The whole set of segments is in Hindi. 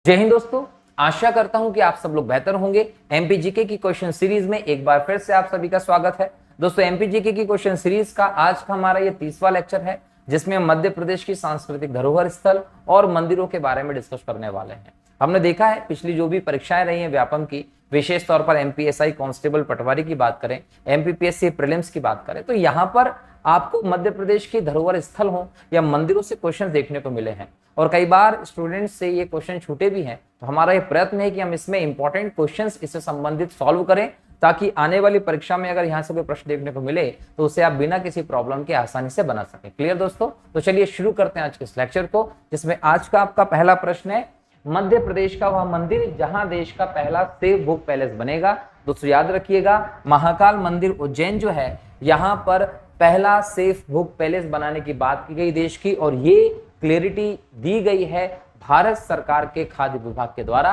जय हिंद दोस्तों, आशा करता हूं कि आप सब लोग बेहतर होंगे। एमपीजीके की क्वेश्चन सीरीज में एक बार फिर से आप सभी का स्वागत है। दोस्तों, एमपीजीके की क्वेश्चन सीरीज का आज का हमारा ये 30वां लेक्चर है, जिसमें हम मध्य प्रदेश की सांस्कृतिक धरोहर स्थल और मंदिरों के बारे में डिस्कस करने वाले हैं। हमने देखा है पिछली जो भी परीक्षाएं रही हैं व्यापम की, विशेष तौर पर एमपीएसआई कांस्टेबल पटवारी की बात करें, एमपीपीएससी प्रीलिम्स की बात करें, तो यहाँ पर आपको मध्य प्रदेश की धरोहर स्थल हो या मंदिरों से क्वेश्चन देखने को मिले हैं। और कई बार स्टूडेंट्स से ये क्वेश्चन छूटे भी हैं, तो हमारा ये प्रयत्न है कि हम इसमें इंपॉर्टेंट क्वेश्चंस इससे संबंधित सॉल्व करें, ताकि आने वाली परीक्षा में अगर यहाँ से कोई प्रश्न देखने को मिले तो उसे आप बिना किसी प्रॉब्लम के आसानी से बना सकें। क्लियर दोस्तों? तो चलिए शुरू करते हैं आज के इस लेक्चर को, जिसमें आज का आपका पहला प्रश्न है, मध्य प्रदेश का वह मंदिर जहां देश का पहला सेव बुक पैलेस बनेगा। दोस्तों याद रखिएगा, महाकाल मंदिर उज्जैन जो है, यहाँ पर पहला सेफ बुक पैलेस बनाने की बात की गई देश की, और ये क्लियरिटी दी गई है भारत सरकार के खाद्य विभाग के द्वारा।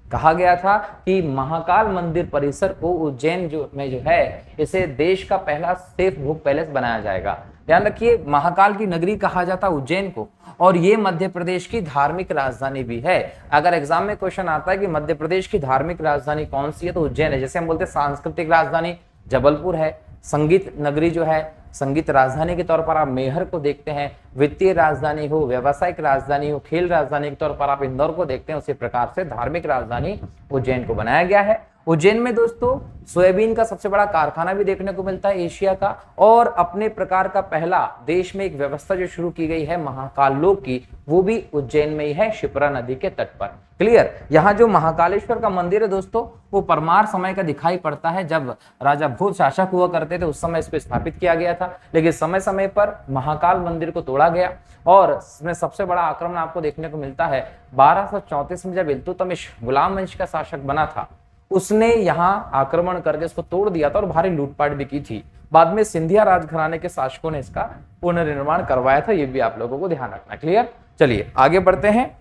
कहा गया था कि महाकाल मंदिर परिसर को उज्जैन जो है, इसे देश का पहला सेफ बुक पैलेस बनाया जाएगा। ध्यान रखिए, महाकाल की नगरी कहा जाता उज्जैन को, और ये मध्य प्रदेश की धार्मिक राजधानी भी है। अगर एग्जाम में क्वेश्चन आता है कि मध्य प्रदेश की धार्मिक राजधानी कौन सी है, तो उज्जैन है। जैसे हम बोलते हैं सांस्कृतिक राजधानी जबलपुर है, संगीत नगरी जो है, संगीत राजधानी के तौर पर आप मेहर को देखते हैं, वित्तीय राजधानी हो, व्यावसायिक राजधानी हो, खेल राजधानी के तौर पर आप इंदौर को देखते हैं, उसी प्रकार से धार्मिक राजधानी उज्जैन को बनाया गया है। उज्जैन में दोस्तों सोयाबीन का सबसे बड़ा कारखाना भी देखने को मिलता है एशिया का, और अपने प्रकार का पहला देश में एक व्यवस्था जो शुरू की गई है महाकाल लोक की, वो भी उज्जैन में ही है, शिप्रा नदी के तट पर। क्लियर? यहाँ जो महाकालेश्वर का मंदिर है दोस्तों, वो परमार समय का दिखाई पड़ता है। जब राजा भूत शासक हुआ करते थे उस समय इस पर स्थापित किया गया था, लेकिन समय समय पर महाकाल मंदिर को तोड़ा गया, और इसमें सबसे बड़ा आक्रमण आपको देखने को मिलता है 1234 में, जब इल्तुतमिश गुलाम वंश का शासक बना था, उसने यहाँ आक्रमण करके इसको तोड़ दिया था और भारी लूटपाट भी की थी। बाद में सिंधिया राजघराने के शासकों ने इसका पुनर्निर्माण करवाया था, ये भी आप लोगों को ध्यान रखना। क्लियर? चलिए आगे बढ़ते हैं।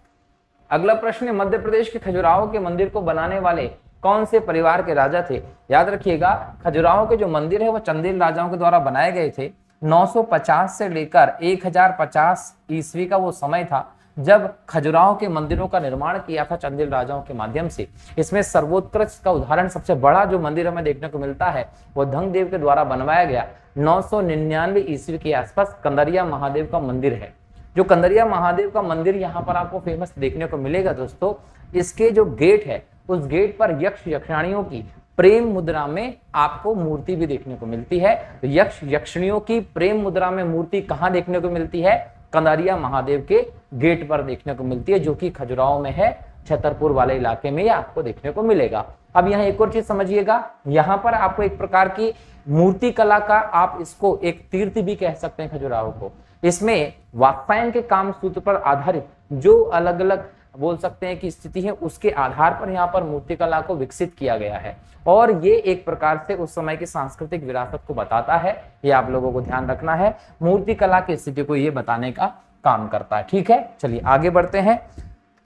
अगला प्रश्न है, मध्य प्रदेश के खजुराहो के मंदिर को बनाने वाले कौन से परिवार के राजा थे? याद रखिएगा, खजुराहो के जो मंदिर है वो चंदेल राजाओं के द्वारा बनाए गए थे। 950 से लेकर 1050 ईस्वी का वो समय था जब खजुराहो के मंदिरों का निर्माण किया था चंदेल राजाओं के माध्यम से। इसमें सर्वोत्कृष्ट का उदाहरण, सबसे बड़ा जो मंदिर हमें देखने को मिलता है, वो धंगदेव के द्वारा बनवाया गया 999 ईस्वी के आसपास कंदरिया महादेव का मंदिर है। जो कंदरिया महादेव का मंदिर यहाँ पर आपको फेमस देखने को मिलेगा दोस्तों, इसके जो गेट है उस गेट पर यक्ष यक्षाणियों की प्रेम मुद्रा में आपको मूर्ति भी देखने को मिलती है। तो यक्ष यक्षिणियों की प्रेम मुद्रा में मूर्ति कहाँ देखने को मिलती है? कंदरिया महादेव के गेट पर देखने को मिलती है, जो कि खजुराहो में है, छतरपुर वाले इलाके में आपको देखने को मिलेगा। अब यहाँ एक और चीज समझिएगा, यहाँ पर आपको एक प्रकार की मूर्ति कला का, आप इसको एक तीर्थ भी कह सकते हैं खजुराहो को। इसमें वात्स्यायन के काम सूत्र पर आधारित जो अलग अलग बोल सकते हैं कि स्थिति है, उसके आधार पर यहाँ पर मूर्ति कला को विकसित किया गया है, और ये एक प्रकार से उस समय की सांस्कृतिक विरासत को बताता है। ये आप लोगों को ध्यान रखना है, मूर्ति कला की स्थिति को ये बताने का काम करता है। ठीक है, चलिए आगे बढ़ते हैं।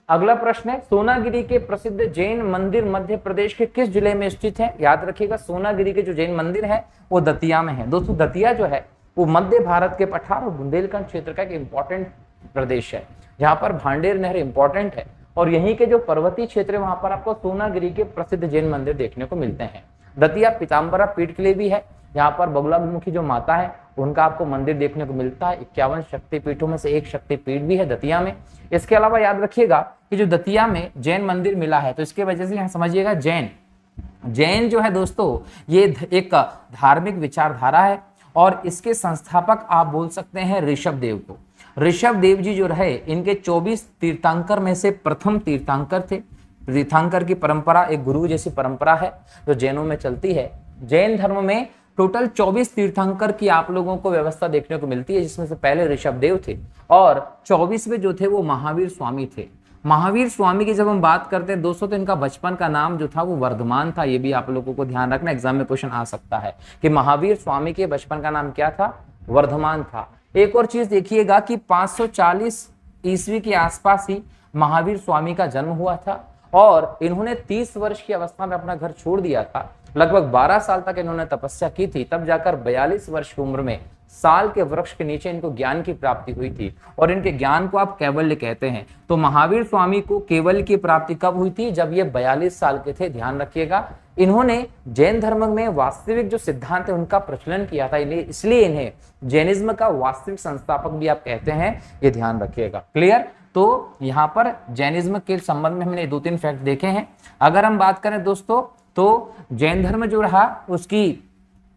अगला प्रश्न है, सोनागिरी के प्रसिद्ध जैन मंदिर मध्य प्रदेश के किस जिले में स्थित है? याद रखिएगा, सोनागिरी के जो जैन मंदिर है वो दतिया में है। दोस्तों दतिया जो है वो मध्य भारत के पठार और बुंदेलखंड क्षेत्र का एक इंपॉर्टेंट प्रदेश है, जहाँ पर भांडेर नहर इंपॉर्टेंट है, और यहीं के जो पर्वतीय क्षेत्र है वहां पर आपको सोनागिरी के प्रसिद्ध जैन मंदिर देखने को मिलते हैं। दतिया पीताम्बरा पीठ के लिए भी है, यहाँ पर बगुलामुखी जो माता है उनका आपको मंदिर देखने को मिलता है। 51 शक्तिपीठों में से एक शक्तिपीठ भी है दतिया में। इसके अलावा याद रखिएगा कि जो दतिया में जैन मंदिर मिला है, तो इसके वजह से यहाँ समझिएगा जैन जो है दोस्तों, ये एक धार्मिक विचारधारा है, और इसके संस्थापक आप बोल सकते हैं ऋषभ देव को। ऋषभ देव जी जो रहे, इनके 24 तीर्थंकर में से प्रथम तीर्थंकर थे। तीर्थंकर की परंपरा एक गुरु जैसी परंपरा है जो जैनों में चलती है। जैन धर्म में टोटल 24 तीर्थंकर की आप लोगों को व्यवस्था देखने को मिलती है, जिसमें से पहले ऋषभ देव थे, और 24वें जो थे वो महावीर स्वामी थे। महावीर स्वामी की जब हम बात करते हैं दोस्तों, तो इनका बचपन का नाम जो था वो वर्धमान था। ये भी आप लोगों को ध्यान रखना, एग्जाम में क्वेश्चन आ सकता है कि महावीर स्वामी के बचपन का नाम क्या था? वर्धमान था। एक और चीज देखिएगा कि 540 ईस्वी के आसपास ही महावीर स्वामी का जन्म हुआ था, और इन्होंने 30 वर्ष की अवस्था में अपना घर छोड़ दिया था। लगभग 12 साल तक इन्होंने तपस्या की थी, तब जाकर 42 वर्ष की उम्र में साल के वृक्ष के नीचे इनको ज्ञान की प्राप्ति हुई थी और इनके ज्ञान को आप कैवल्य कहते हैं। तो महावीर स्वामी को केवल की प्राप्ति कब हुई थी? जब ये 42 साल के थे। ध्यान रखिएगा, इन्होंने जैन धर्म में वास्तविक जो सिद्धांत है उनका प्रचलन किया था, इसलिए इन्हें जैनिज्म का वास्तविक संस्थापक भी आप कहते हैं। ये ध्यान रखिएगा। क्लियर? तो यहाँ पर जैनिज्म के संबंध में हमने 2-3 फैक्ट देखे हैं। अगर हम बात करें दोस्तों, तो जैन धर्म जो रहा उसकी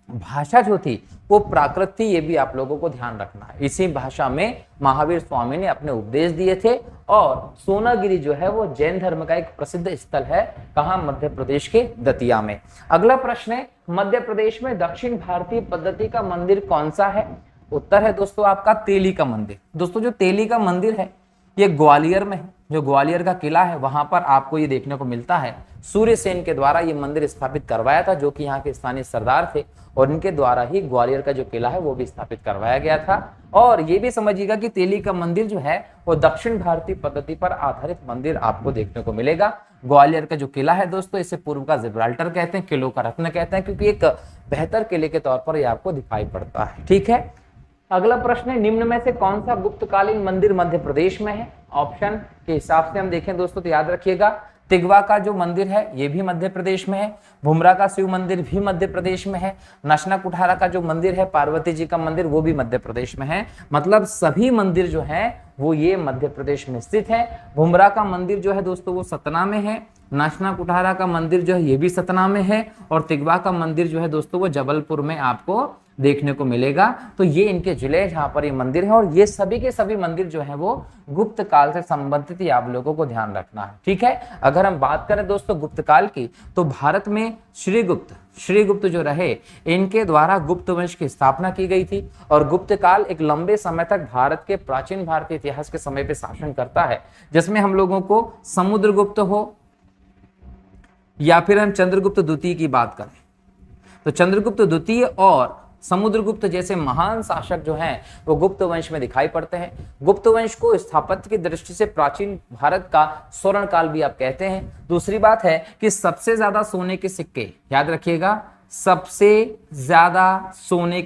भाषा जो थी वो प्राकृत थी, ये भी आप लोगों को ध्यान रखना है। इसी भाषा में महावीर स्वामी ने अपने उपदेश दिए थे और सोनागिरी जो है वो जैन धर्म का एक प्रसिद्ध स्थल है। कहाँ? मध्य प्रदेश के दतिया में। अगला प्रश्न है, मध्य प्रदेश में दक्षिण भारतीय पद्धति का मंदिर कौन सा है? उत्तर है दोस्तों आपका तेली का मंदिर। दोस्तों जो तेली का मंदिर है ये ग्वालियर में है। जो ग्वालियर का किला है वहां पर आपको ये देखने को मिलता है। सूर्यसेन के द्वारा ये मंदिर स्थापित करवाया था, जो कि यहाँ के स्थानीय सरदार थे, और इनके द्वारा ही ग्वालियर का जो किला है वो भी स्थापित करवाया गया था। और ये भी समझिएगा कि तेली का मंदिर जो है वो दक्षिण भारतीय पद्धति पर आधारित मंदिर आपको देखने को मिलेगा। ग्वालियर का जो किला है दोस्तों, इसे पूर्व का जिब्राल्टर कहते हैं, किलों का रत्न कहते हैं, क्योंकि एक बेहतर किले के तौर पर ये आपको दिखाई पड़ता है। ठीक है, अगला प्रश्न है, निम्न में से कौन सा गुप्तकालीन मंदिर मध्य प्रदेश में है? ऑप्शन के हिसाब से हम देखें दोस्तों तो याद रखिएगा, तिगवा का जो मंदिर है ये भी मध्य प्रदेश में है, भुमरा का शिव मंदिर भी मध्य प्रदेश में है, नशना कुठारा का जो मंदिर है पार्वती जी का मंदिर वो भी मध्य प्रदेश में है। मतलब सभी मंदिर जो है वो ये मध्य प्रदेश में स्थित है। भुमरा का मंदिर जो है दोस्तों वो सतना में है, नशना कुठारा का मंदिर जो है ये भी सतना में है, और तिगवा का मंदिर जो है दोस्तों वो जबलपुर में आपको देखने को मिलेगा। तो ये इनके जिले जहाँ पर ये मंदिर है, और ये सभी के सभी मंदिर जो है वो गुप्त काल से संबंधित ही आप लोगों को ध्यान रखना है। ठीक है, अगर हम बात करें दोस्तों गुप्त काल की, तो भारत में श्रीगुप्त जो रहे इनके द्वारा गुप्त वंश की स्थापना की गई थी। और गुप्त काल एक लंबे समय तक भारत के प्राचीन भारतीय इतिहास के समय पे शासन करता है, जिसमें हम लोगों को समुद्रगुप्त हो या फिर हम चंद्रगुप्त द्वितीय की बात करें, तो चंद्रगुप्त द्वितीय और समुद्रगुप्त जैसे महान शासक जो हैं वो गुप्त वंश में दिखाई पड़ते हैं। गुप्त वंश को स्थापत्य की दृष्टि से प्राचीन भारत का स्वर्ण काल भी आप कहते हैं। दूसरी बात है कि सबसे ज्यादा सोने के सिक्के, याद रखिएगा, सबसे ज्यादा सोने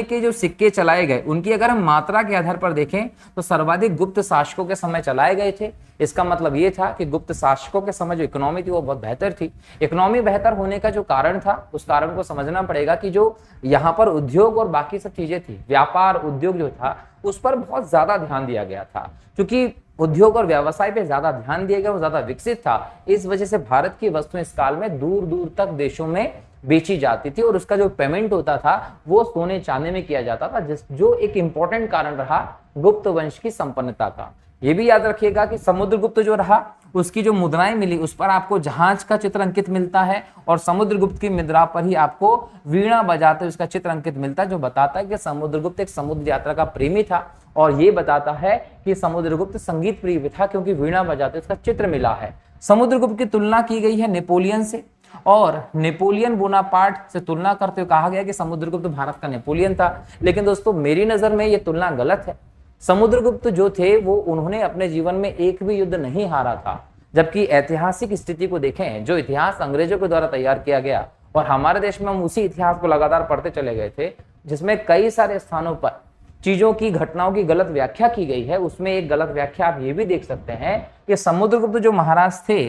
के जो सिक्के चलाए गए उनकी अगर हम मात्रा के आधार पर देखें तो सर्वाधिक गुप्त शासकों के समय चलाए गए थे। इसका मतलब ये था कि गुप्त शासकों के समय जो इकोनॉमी थी वो बहुत बेहतर थी। इकोनॉमी बेहतर होने का जो कारण था उस कारण को समझना पड़ेगा कि जो यहाँ पर उद्योग और बाकी सब चीजें थी, व्यापार उद्योग जो था उस पर बहुत ज्यादा ध्यान दिया गया था। क्योंकि उद्योग और व्यवसाय पे ज्यादा ध्यान दिया गया, वो ज्यादा विकसित था, इस वजह से भारत की वस्तुएं इस काल में दूर दूर तक देशों में बेची जाती थी, और उसका जो पेमेंट होता था वो सोने चांदी में किया जाता था, जो एक इंपॉर्टेंट कारण रहा गुप्त वंश की संपन्नता का। ये भी याद रखिएगा कि समुद्रगुप्त जो रहा उसकी जो मुद्राएं मिली उस पर आपको जहाज का चित्र अंकित मिलता है, और समुद्रगुप्त की मुद्रा पर ही आपको वीणा बजाते हुए उसका चित्र अंकित मिलता है, जो बताता है कि समुद्रगुप्त एक समुद्र यात्रा का प्रेमी था। और ये बताता है कि समुद्रगुप्त संगीत प्रिय भी था, क्योंकि वीणा बजाते उसका चित्र मिला है। समुद्रगुप्त की तुलना की गई है नेपोलियन से, और नेपोलियन बोनापार्ट से तुलना करते हुए कहा गया कि समुद्रगुप्त भारत का नेपोलियन था। लेकिन दोस्तों मेरी नजर में ये तुलना गलत है। समुद्रगुप्त जो थे वो उन्होंने अपने जीवन में एक भी युद्ध नहीं हारा था, जबकि ऐतिहासिक स्थिति को देखें, जो इतिहास अंग्रेजों के द्वारा तैयार किया गया और हमारे देश में हम उसी इतिहास को लगातार पढ़ते चले गए थे, जिसमें कई सारे स्थानों पर चीजों की, घटनाओं की गलत व्याख्या की गई है। उसमें एक गलत व्याख्या आप ये भी देख सकते हैं कि समुद्रगुप्त जो महाराज थे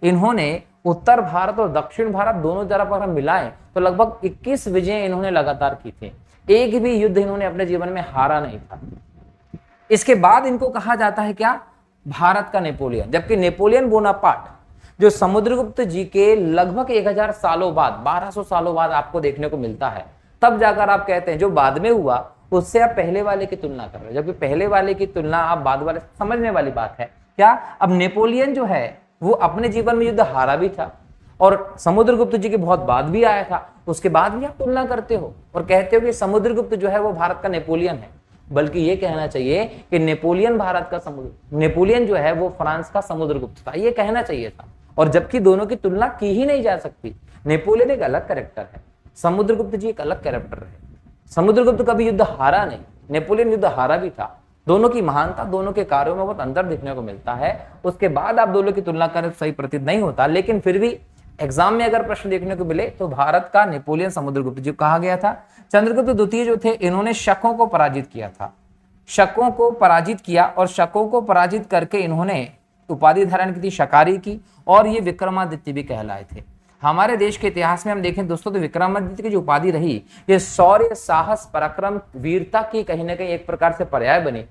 इन्होंने उत्तर भारत और दक्षिण भारत दोनों तरफ अगर हम मिलाएं तो लगभग 21 विजय इन्होंने लगातार की थी। एक भी युद्ध इन्होंने अपने जीवन में हारा नहीं था। इसके बाद इनको कहा जाता है क्या? भारत का नेपोलियन। जबकि नेपोलियन बोनापार्ट जो समुद्रगुप्त जी के लगभग 1000 सालों बाद, 1200 सालों बाद आपको देखने को मिलता है, तब जाकर आप कहते हैं जो बाद में हुआ उससे आप पहले वाले की तुलना कर रहे हो, जबकि पहले वाले की तुलना आप बाद वाले, समझने वाली बात है क्या? अब नेपोलियन जो है वो अपने जीवन में युद्ध हारा भी था और समुद्रगुप्त जी के बहुत बाद भी आया था, उसके बाद भी आप तुलना करते हो और कहते हो कि समुद्रगुप्त जो है वो भारत का नेपोलियन है। बल्कि ये कहना चाहिए कि नेपोलियन भारत का नेपोलियन जो है वो फ्रांस का समुद्रगुप्त था, ये कहना चाहिए था। और जबकि दोनों की तुलना की ही नहीं जा सकती। नेपोलियन एक अलग कैरेक्टर है, समुद्रगुप्त जी एक अलग कैरेक्टर है। समुद्रगुप्त कभी युद्ध हारा नहीं, नेपोलियन युद्ध हारा भी था। दोनों की महानता, दोनों के कार्यों में बहुत अंतर देखने को मिलता है। उसके बाद आप दोनों की तुलना करें सही प्रतीत नहीं होता, लेकिन फिर भी एग्जाम में अगर प्रश्न देखने को मिले तो भारत का नेपोलियन समुद्रगुप्त जो कहा गया था। चंद्रगुप्त द्वितीय जो थे इन्होंने शकों को पराजित किया था, शकों को पराजित किया और शकों को पराजित करके इन्होंने उपाधि धारण की थी, शकारी की, और ये विक्रमादित्य भी कहलाए थे। हमारे देश के इतिहास में हम देखें दोस्तों तो विक्रमादित्य की जो उपाधि रही ये शौर्य, साहस, पराक्रम, वीरता की कहीं ना कहीं एक प्रकार से पर्याय बनी।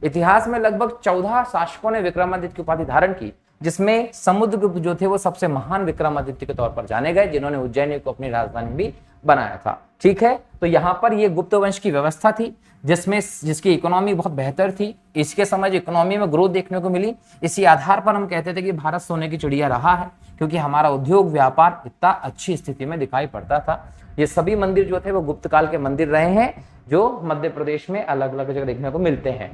इतिहास में लगभग 14 शासकों ने विक्रमादित्य की उपाधि धारण की, जिसमें समुद्रगुप्त जो थे वो सबसे महान विक्रमादित्य के तौर पर जाने गए, जिन्होंने उज्जैन को अपनी राजधानी भी बनाया था। ठीक है, तो यहाँ पर ये गुप्त वंश की व्यवस्था थी जिसकी इकोनॉमी बहुत बेहतर थी। इसके समय इकोनॉमी में ग्रोथ देखने को मिली। इसी आधार पर हम कहते थे कि भारत सोने की चिड़िया रहा है, क्योंकि हमारा उद्योग व्यापार इतना अच्छी स्थिति में दिखाई पड़ता था। ये सभी मंदिर जो थे वो गुप्त काल के मंदिर रहे हैं, जो मध्य प्रदेश में अलग अलग जगह देखने को मिलते हैं।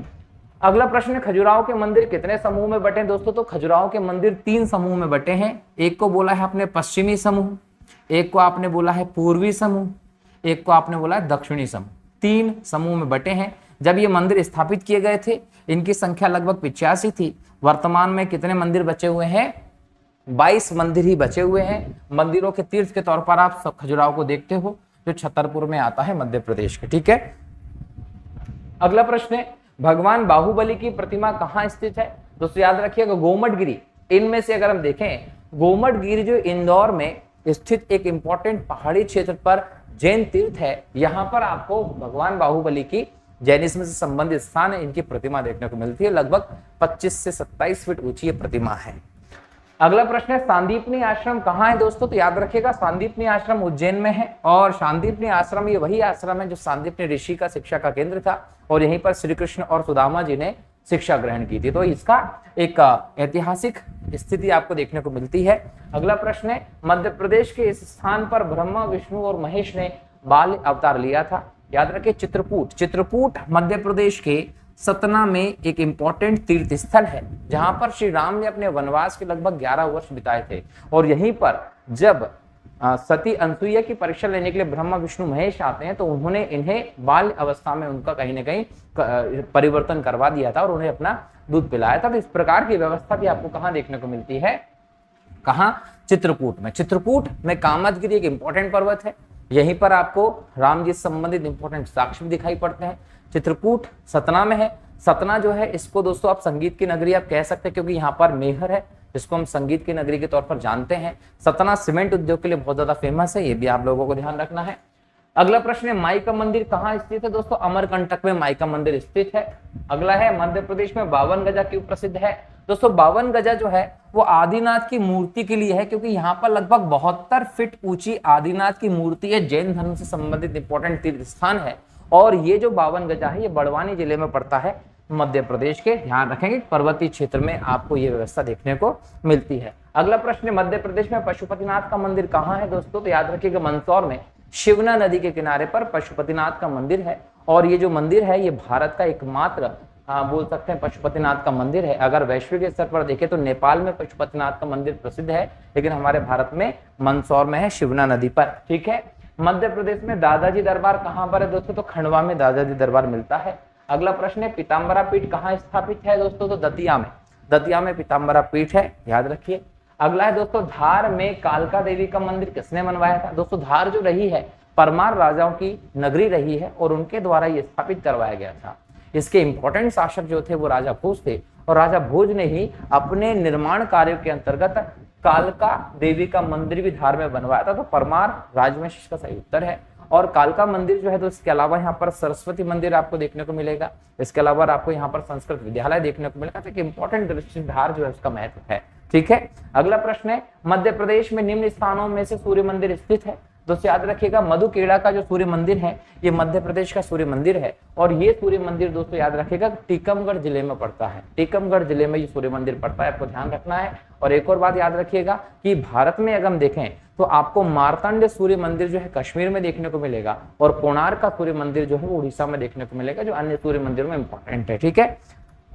अगला प्रश्न, खजुराहो के मंदिर कितने समूह में बटे दोस्तों? तो खजुराहो के मंदिर 3 समूह में बटे हैं। एक को बोला है आपने पश्चिमी समूह, एक को आपने बोला है पूर्वी समूह, एक को आपने बोला है दक्षिणी समूह। 3 समूह में बटे हैं। जब ये मंदिर स्थापित किए गए थे इनकी संख्या लगभग 85 थी। वर्तमान में कितने मंदिर बचे हुए हैं? 22 मंदिर ही बचे हुए हैं। मंदिरों के तीर्थ के तौर पर आप सब खजुराहो को देखते हो, जो छतरपुर में आता है मध्य प्रदेश के। ठीक है, अगला प्रश्न है, भगवान बाहुबली की प्रतिमा कहाँ स्थित है? दोस्तों याद रखिएगा गोमटगिरी। इनमें से अगर हम देखें, गोमटगिरी जो इंदौर में स्थित एक इंपॉर्टेंट पहाड़ी क्षेत्र पर जैन तीर्थ है, यहाँ पर आपको भगवान बाहुबली की जैनिज्म से संबंधित स्थान है, इनकी प्रतिमा देखने को मिलती है। लगभग 25 से 27 फीट ऊंची ये प्रतिमा है। अगला प्रश्न है, सांदीपनी आश्रम कहाँ है दोस्तों? तो याद रखिएगा सांदीपनी आश्रम उज्जैन में है, और सांदीपनी आश्रम ये वही आश्रम है जो सांदीपनी ऋषि का शिक्षा का केंद्र था, और यहीं पर श्री कृष्ण और सुदामा जी ने शिक्षा ग्रहण की थी। तो इसका एक ऐतिहासिक स्थिति आपको देखने को मिलती है। अगला प्रश्न है, मध्य प्रदेश के इस स्थान पर ब्रह्मा, विष्णु और महेश ने बाल अवतार लिया था? याद रखिए चित्रकूट। चित्रकूट मध्य प्रदेश के सतना में एक इंपॉर्टेंट तीर्थ स्थल है, जहां पर श्री राम ने अपने वनवास के लगभग 11 वर्ष बिताए थे, और यहीं पर जब सती अनसुईया की परीक्षा लेने के लिए ब्रह्मा, विष्णु, महेश आते हैं, तो उन्होंने इन्हें बाल अवस्था में उनका कहीं ना कहीं परिवर्तन करवा दिया था और उन्हें अपना दूध पिलाया था। तो इस प्रकार की व्यवस्था भी आपको कहाँ देखने को मिलती है? कहाँ? चित्रकूट में। चित्रकूट में कामदगिरी एक इंपॉर्टेंट पर्वत है, यहीं पर आपको राम जी से संबंधित इंपॉर्टेंट साक्ष्य भी दिखाई पड़ते हैं। चित्रकूट सतना में है। सतना जो है इसको दोस्तों आप संगीत की नगरी आप कह सकते हैं, क्योंकि यहाँ पर मेहर है, जिसको हम संगीत की नगरी के तौर पर जानते हैं। सतना सीमेंट उद्योग के लिए बहुत ज्यादा फेमस है, ये भी आप लोगों को ध्यान रखना है। अगला प्रश्न है, माई का मंदिर कहाँ स्थित है दोस्तों? अमरकंटक में माई का मंदिर स्थित है। अगला है, मध्य प्रदेश में 52 गजा क्यों प्रसिद्ध है? दोस्तों 52 गजा जो है वो आदिनाथ की मूर्ति के लिए है, क्योंकि यहाँ पर लगभग 72 फीट ऊंची आदिनाथ की मूर्ति है। जैन धर्म से संबंधित इंपॉर्टेंट तीर्थ स्थान है, और ये जो 52 गजा है ये बड़वानी जिले में पड़ता है मध्य प्रदेश के। ध्यान रखेंगे पर्वतीय क्षेत्र में आपको ये व्यवस्था देखने को मिलती है। अगला प्रश्न, मध्य प्रदेश में पशुपतिनाथ का मंदिर कहाँ है दोस्तों? तो याद रखिएगा मंदसौर में शिवना नदी के किनारे पर पशुपतिनाथ का मंदिर है, और ये जो मंदिर है ये भारत का एकमात्र बोल सकते हैं पशुपतिनाथ का मंदिर है। अगर वैश्विक स्तर पर देखें तो नेपाल में पशुपतिनाथ का मंदिर प्रसिद्ध है, लेकिन हमारे भारत में मंदसौर में है, शिवना नदी पर। ठीक है, मध्य प्रदेश में दादाजी दरबार कहाँ पर है दोस्तों? तो खंडवा में दादाजी दरबार मिलता है। अगला प्रश्न है, पीताम्बरा पीठ कहाँ स्थापित है दोस्तों? तो दतिया में। दतिया में पीताम्बरा पीठ है, याद रखिए। अगला है दोस्तों, धार में कालका देवी का मंदिर किसने बनवाया था? दोस्तों धार जो रही है परमार राजाओं की नगरी रही है, और उनके द्वारा ये स्थापित करवाया गया था। इसके इंपॉर्टेंट शासक जो थे वो राजा भोज थे, और राजा भोज ने ही अपने निर्माण कार्यों के अंतर्गत कालका देवी का मंदिर भी धार में बनवाया था। तो परमार राजवंश इसका सही उत्तर है। और कालका मंदिर जो है तो इसके अलावा यहाँ पर सरस्वती मंदिर आपको देखने को मिलेगा। इसके अलावा आपको यहाँ पर संस्कृत विद्यालय देखने को मिलेगा। तो एक इंपॉर्टेंट दृष्टि धार जो है उसका महत्व है। ठीक है, अगला प्रश्न है, मध्य प्रदेश में निम्न स्थानों में से सूर्य मंदिर स्थित है? दोस्तों याद रखिएगा मधुकेड़ा का जो सूर्य मंदिर है ये मध्य प्रदेश का सूर्य मंदिर है, और ये सूर्य मंदिर दोस्तों याद रखिएगा टीकमगढ़ जिले में पड़ता है। टीकमगढ़ जिले में ये सूर्य मंदिर पड़ता है, आपको ध्यान रखना है। और एक और बात याद रखिएगा कि भारत में अगर हम देखें तो आपको मार्तंड सूर्य मंदिर जो है कश्मीर में देखने को मिलेगा, और कोणार्क का सूर्य मंदिर जो है वो उड़ीसा में देखने को मिलेगा, जो अन्य सूर्य मंदिरों में इंपॉर्टेंट है। ठीक है,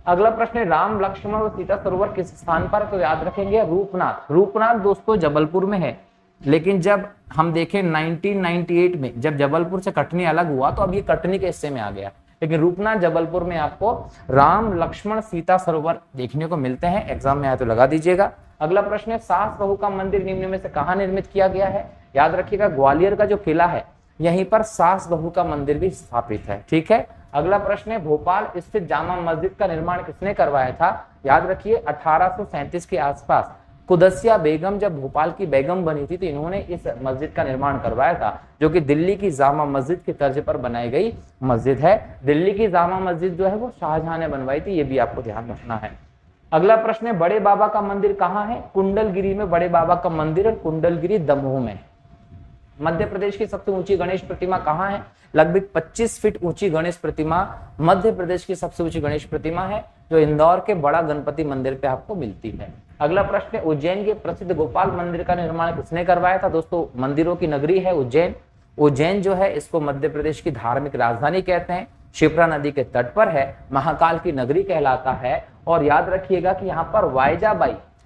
अगला प्रश्न है, राम लक्ष्मण और सीता सरोवर किस स्थान पर? तो याद रखेंगे रूपनाथ। रूपनाथ दोस्तों जबलपुर में है, लेकिन जब हम देखें 1998 में जब जबलपुर से कटनी अलग हुआ तो अब ये कटनी के हिस्से में आ गया, लेकिन रूपनाथ जबलपुर में आपको राम लक्ष्मण सीता सरोवर देखने को मिलते हैं। एग्जाम में आया तो लगा दीजिएगा। अगला प्रश्न है सास बहू का मंदिर निम्न में से कहां निर्मित किया गया है? याद रखिएगा ग्वालियर का जो किला है यहीं पर सास बहू का मंदिर भी स्थापित है। ठीक है। अगला प्रश्न है भोपाल स्थित जामा मस्जिद का निर्माण किसने करवाया था? याद रखिए 1837 के आसपास कुदसिया बेगम जब भोपाल की बेगम बनी थी तो इन्होंने इस मस्जिद का निर्माण करवाया था, जो कि दिल्ली की जामा मस्जिद की तर्ज पर बनाई गई मस्जिद है। दिल्ली की जामा मस्जिद जो है वो शाहजहां ने बनवाई थी, ये भी आपको ध्यान रखना है। अगला प्रश्न है बड़े बाबा का मंदिर कहाँ है? कुंडलगिरी में बड़े बाबा का मंदिर है, कुंडलगिरी दमोह में। मध्य प्रदेश की सबसे ऊंची गणेश प्रतिमा कहाँ है? लगभग 25 फीट ऊंची गणेश प्रतिमा मध्य प्रदेश की सबसे ऊंची गणेश प्रतिमा है, जो इंदौर के बड़ा गणपति मंदिर पे आपको मिलती है। अगला प्रश्न है उज्जैन के प्रसिद्ध गोपाल मंदिर का निर्माण किसने करवाया था? दोस्तों मंदिरों की नगरी है उज्जैन। उज्जैन जो है इसको मध्य प्रदेश की धार्मिक राजधानी कहते हैं, शिप्रा नदी के तट पर है, महाकाल की नगरी कहलाता है। और याद रखिएगा कि यहाँ पर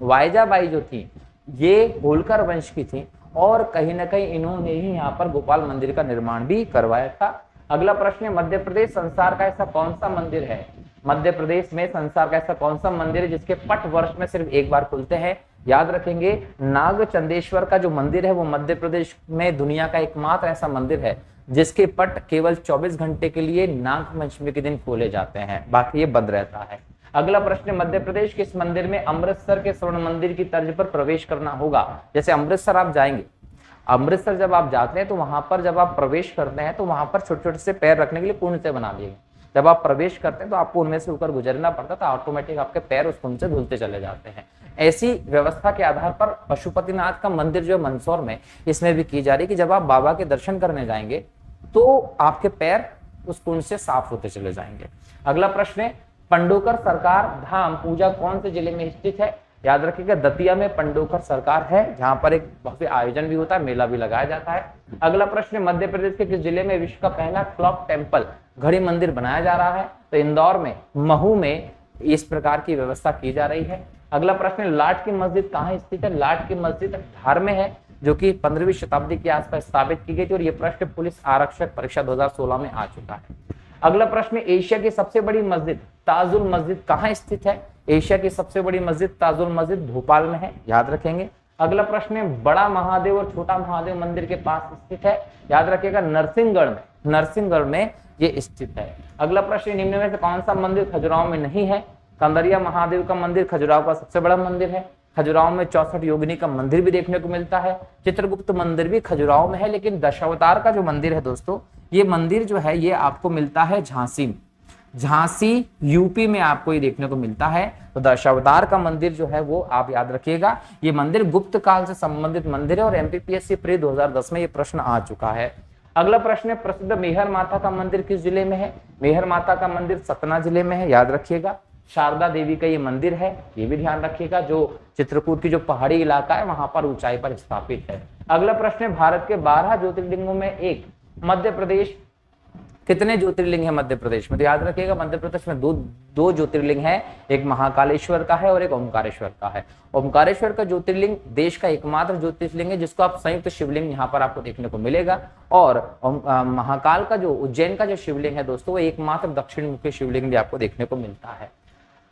वायजाबाई जो थी ये होलकर वंश की थी और कहीं ना कहीं इन्होंने ही यहाँ पर गोपाल मंदिर का निर्माण भी करवाया था। अगला प्रश्न है मध्य प्रदेश संसार का ऐसा कौन सा मंदिर है? मध्य प्रदेश में संसार का ऐसा कौन सा मंदिर है जिसके पट वर्ष में सिर्फ एक बार खुलते हैं? याद रखेंगे नागचंदेश्वर का जो मंदिर है वो मध्य प्रदेश में दुनिया का एकमात्र ऐसा मंदिर है जिसके पट केवल 24 घंटे के लिए नाग पंचमी के दिन खोले जाते हैं, बाकी ये बंद रहता है। अगला प्रश्न मध्य प्रदेश के इस मंदिर में अमृतसर के स्वर्ण मंदिर की तर्ज पर प्रवेश करना होगा। जैसे अमृतसर आप जाएंगे, अमृतसर जब आप जाते हैं तो वहां पर जब आप प्रवेश करते हैं तो वहां पर छोटे छोटे से पैर रखने के लिए कुंड से बना दिए गए। जब आप प्रवेश करते हैं तो आपको उनमें से होकर गुजरना पड़ता था, ऑटोमेटिक आपके पैर उस कुंड से धुलते चले जाते हैं। ऐसी व्यवस्था के आधार पर पशुपतिनाथ का मंदिर जो है मंदसौर में, इसमें भी की जा रही है कि जब आप बाबा के दर्शन करने जाएंगे तो आपके पैर उस कुंड से साफ होते चले जाएंगे। अगला प्रश्न है पंडोकर सरकार धाम पूजा कौन से जिले में स्थित है? याद रखिएगा दतिया में पंडोकर सरकार है, जहां पर एक भव्य आयोजन भी होता है, मेला भी लगाया जाता है। अगला प्रश्न मध्य प्रदेश के किस जिले में विश्व का पहला क्लॉक टेम्पल घड़ी मंदिर बनाया जा रहा है? तो इंदौर में महू में इस प्रकार की व्यवस्था की जा रही है। अगला प्रश्न लाट की मस्जिद कहाँ स्थित है? लाट की मस्जिद धार में है, जो कि 15वीं शताब्दी के आसपास स्थापित की गई थी और यह प्रश्न पुलिस आरक्षक परीक्षा 2016 में आ चुका है। अगला प्रश्न एशिया की सबसे बड़ी मस्जिद ताजुल मस्जिद कहाँ स्थित है? एशिया की सबसे बड़ी मस्जिद ताजुल मस्जिद भोपाल में है, याद रखेंगे। अगला प्रश्न बड़ा महादेव और छोटा महादेव मंदिर के पास स्थित है, याद रखिएगा नरसिंहगढ़ में ये स्थित है। अगला प्रश्न निम्न में से कौन सा मंदिर खजुराहो में नहीं है? कंदरिया महादेव का मंदिर खजुराहो का सबसे बड़ा मंदिर है। खजुराहो में 64 योगिनी का मंदिर भी देखने को मिलता है। चित्रगुप्त मंदिर भी खजुराहो में है, लेकिन दशावतार का जो मंदिर है दोस्तों, ये मंदिर जो है ये आपको मिलता है झांसी यूपी में आपको ये देखने को मिलता है। तो दशावतार का मंदिर जो है वो आप याद रखिएगा, ये मंदिर गुप्त काल से संबंधित मंदिर है और एमपीपीएससी प्री 2010 में ये प्रश्न आ चुका है। अगला प्रश्न है प्रसिद्ध मेहर माता का मंदिर किस जिले में है? मेहर माता का मंदिर सतना जिले में है, याद रखिएगा। शारदा देवी का ये मंदिर है, ये भी ध्यान रखिएगा, जो चित्रकूट की जो पहाड़ी इलाका है वहां पर ऊंचाई पर स्थापित है। अगला प्रश्न है भारत के 12 ज्योतिर्लिंगों में एक मध्य प्रदेश कितने ज्योतिर्लिंग है मध्य प्रदेश में? तो याद रखिएगा मध्य प्रदेश में दो ज्योतिर्लिंग है, एक महाकालेश्वर का है और एक ओमकारेश्वर का है। ओमकारेश्वर का ज्योतिर्लिंग देश का एकमात्र ज्योतिर्लिंग है जिसको आप संयुक्त शिवलिंग यहाँ पर आपको देखने को मिलेगा। और महाकाल का जो उज्जैन का जो शिवलिंग है दोस्तों, वो एकमात्र दक्षिण मुखी शिवलिंग भी आपको देखने को मिलता है।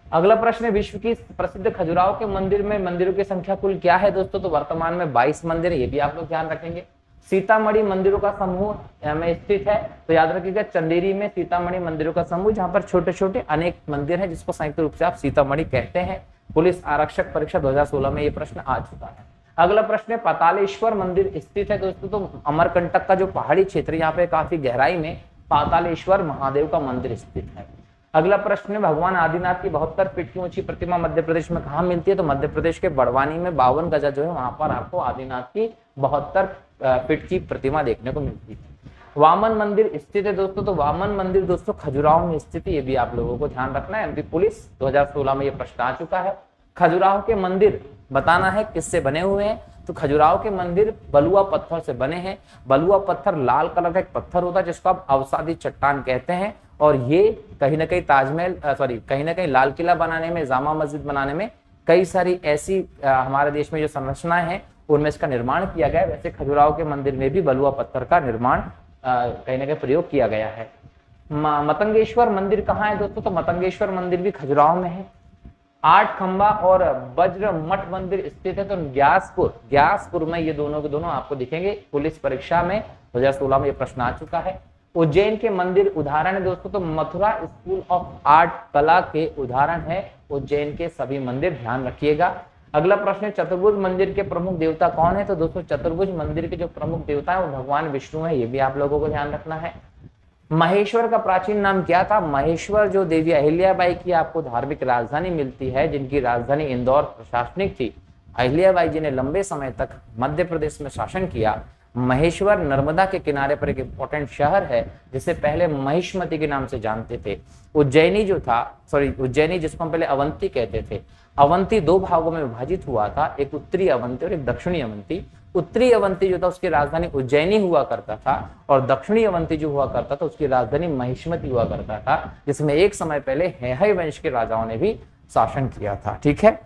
अगला प्रश्न है विश्व की प्रसिद्ध खजुराहो के मंदिर में मंदिरों की संख्या कुल क्या है दोस्तों? तो वर्तमान में 22 मंदिर है, ये भी आप लोग ध्यान रखेंगे। सीतामढ़ी मंदिरों का समूह में स्थित है, तो याद रखिएगा चंदेरी में सीतामढ़ी मंदिरों का समूह, जहां पर छोटे छोटे अनेक मंदिर हैं जिसको संयुक्त रूप से आप सीतामढ़ी कहते हैं। पुलिस आरक्षक परीक्षा 2016 में ये प्रश्न आ चुका है। अगला प्रश्न है पातालेश्वर मंदिर स्थित है दोस्तों, तो अमरकंटक का जो पहाड़ी क्षेत्र यहाँ पे काफी गहराई में पातालेश्वर महादेव का मंदिर स्थित है। अगला प्रश्न है भगवान आदिनाथ की 72 फीट की ऊंची प्रतिमा मध्य प्रदेश में कहाँ मिलती है? तो मध्य प्रदेश के बड़वानी में 52 गजा जो है वहां पर आपको आदिनाथ की 72 फीट की प्रतिमा देखने को मिलती है। वामन मंदिर स्थित है दोस्तों, तो वामन मंदिर दोस्तों खजुराहो में स्थित है, ये भी आप लोगों को ध्यान रखना है। एमपी पुलिस 2016 में ये प्रश्न आ चुका है। खजुराहो के मंदिर बताना है किससे बने हुए हैं? तो खजुराहो के मंदिर बलुआ पत्थर से बने हैं। बलुआ पत्थर लाल कलर का एक पत्थर होता है जिसको आप अवसादी चट्टान कहते हैं, और ये कहीं ना कहीं लाल किला बनाने में, जामा मस्जिद बनाने में, कई सारी ऐसी हमारे देश में जो संरचनाएं हैं उनमें इसका निर्माण किया गया है। वैसे खजुराहो के मंदिर में भी बलुआ पत्थर का निर्माण कहीं ना कहीं प्रयोग किया गया है। मतंगेश्वर मंदिर कहाँ है दोस्तों? तो मतंगेश्वर मंदिर भी खजुराहो में है। आठ खंबा और वज्र मठ मंदिर स्थित है? तो ग्यासपुर में ये दोनों के दोनों आपको दिखेंगे। पुलिस परीक्षा में 2016 में ये प्रश्न आ चुका है। उज्जैन के मंदिर उदाहरण है दोस्तों, तो मथुरा स्कूल ऑफ आर्ट कला के उदाहरण है उज्जैन के सभी मंदिर, ध्यान रखिएगा। अगला प्रश्न है चतुर्भुज मंदिर के प्रमुख देवता कौन है? तो दोस्तों चतुर्भुज मंदिर के जो प्रमुख देवता है वो भगवान विष्णु है, ये भी आप लोगों को ध्यान रखना है। महेश्वर का प्राचीन नाम क्या था? महेश्वर जो देवी अहिल्याबाई की आपको धार्मिक राजधानी मिलती है, जिनकी राजधानी इंदौर प्रशासनिक थी, अहिल्याबाई जी ने लंबे समय तक मध्य प्रदेश में शासन किया। महेश्वर नर्मदा के किनारे पर एक इंपॉर्टेंट शहर है जिसे पहले महिष्मती के नाम से जानते थे। उज्जैनी उज्जैनी जिसको हम पहले अवंती कहते थे, अवंती दो भागों में विभाजित हुआ था, एक उत्तरी अवंती और एक दक्षिणी अवंती। उत्तरी अवंती जो था उसकी राजधानी उज्जैनी हुआ करता था और दक्षिणी अवंती जो हुआ करता था उसकी राजधानी महिष्मती हुआ करता था, जिसमें एक समय पहले हैहय वंश के राजाओं ने भी शासन किया था। ठीक है,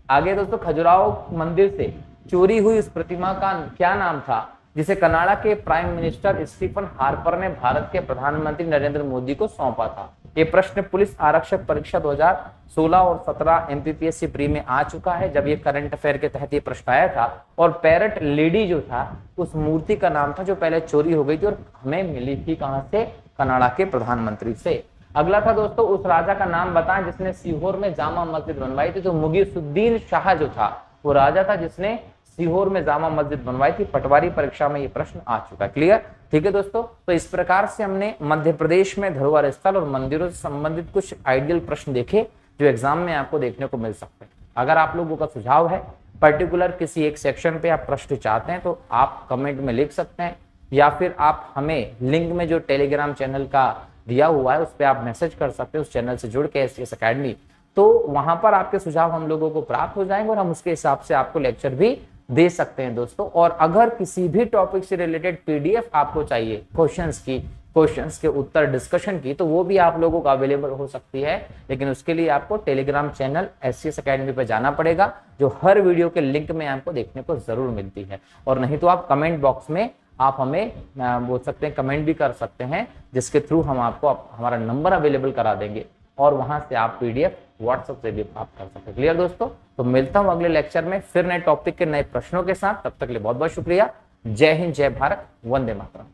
आगे दोस्तों खजुराहो मंदिर से चोरी हुई उस प्रतिमा का क्या नाम था जिसे कनाडा के प्राइम मिनिस्टर स्टीफन हार्पर ने भारत के प्रधानमंत्री नरेंद्र मोदी को सौंपा था? ये प्रश्न पुलिस आरक्षक परीक्षा 2016 और 17 एमपीपीएससी प्री में आ चुका है, जब ये करंट अफेयर के तहत ये प्रश्न आया था। और पैरट लेडी जो था उस मूर्ति का नाम था जो पहले चोरी हो गई थी और हमें मिली थी कहां से? कनाडा के प्रधानमंत्री से। अगला था दोस्तों उस राजा का नाम बताएं जिसने सीहोर में जामा मस्जिद बनवाई थी? तो मुगीसुद्दीन शाह जो था वो राजा था जिसने सीहोर में जामा मस्जिद बनवाई थी। पटवारी परीक्षा में ये प्रश्न आ चुका है। क्लियर? ठीक है दोस्तों, तो इस प्रकार से हमने मध्य प्रदेश में धरोहर स्थल और मंदिरों से संबंधित कुछ आइडियल प्रश्न देखे जो एग्जाम में आपको देखने को मिल सकते हैं। अगर आप लोगों का सुझाव है पर्टिकुलर किसी एक सेक्शन पे आप प्रश्न चाहते हैं तो आप कमेंट में लिख सकते हैं, या फिर आप हमें लिंक में जो टेलीग्राम चैनल का दिया हुआ है उस पर आप मैसेज कर सकते हैं, उस चैनल से जुड़ के STS अकेडमी, तो वहां पर आपके सुझाव हम लोगों को प्राप्त हो जाएंगे और हम उसके हिसाब से आपको लेक्चर भी दे सकते हैं दोस्तों। और अगर किसी भी टॉपिक से रिलेटेड PDF आपको चाहिए क्वेश्चंस के उत्तर डिस्कशन की, तो वो भी आप लोगों को अवेलेबल हो सकती है, लेकिन उसके लिए आपको टेलीग्राम चैनल STS अकेडमी पर जाना पड़ेगा, जो हर वीडियो के लिंक में आपको देखने को जरूर मिलती है। और नहीं तो आप कमेंट बॉक्स में आप हमें बोल सकते हैं, कमेंट भी कर सकते हैं, जिसके थ्रू हम आपको हमारा नंबर अवेलेबल करा देंगे और वहां से आप PDF WhatsApp से भी प्राप्त कर सकते हैं। क्लियर दोस्तों? तो मिलता हूं अगले लेक्चर में फिर नए टॉपिक के नए प्रश्नों के साथ। तब तक के लिए बहुत बहुत शुक्रिया। जय हिंद, जय भारत, वंदे मातरम।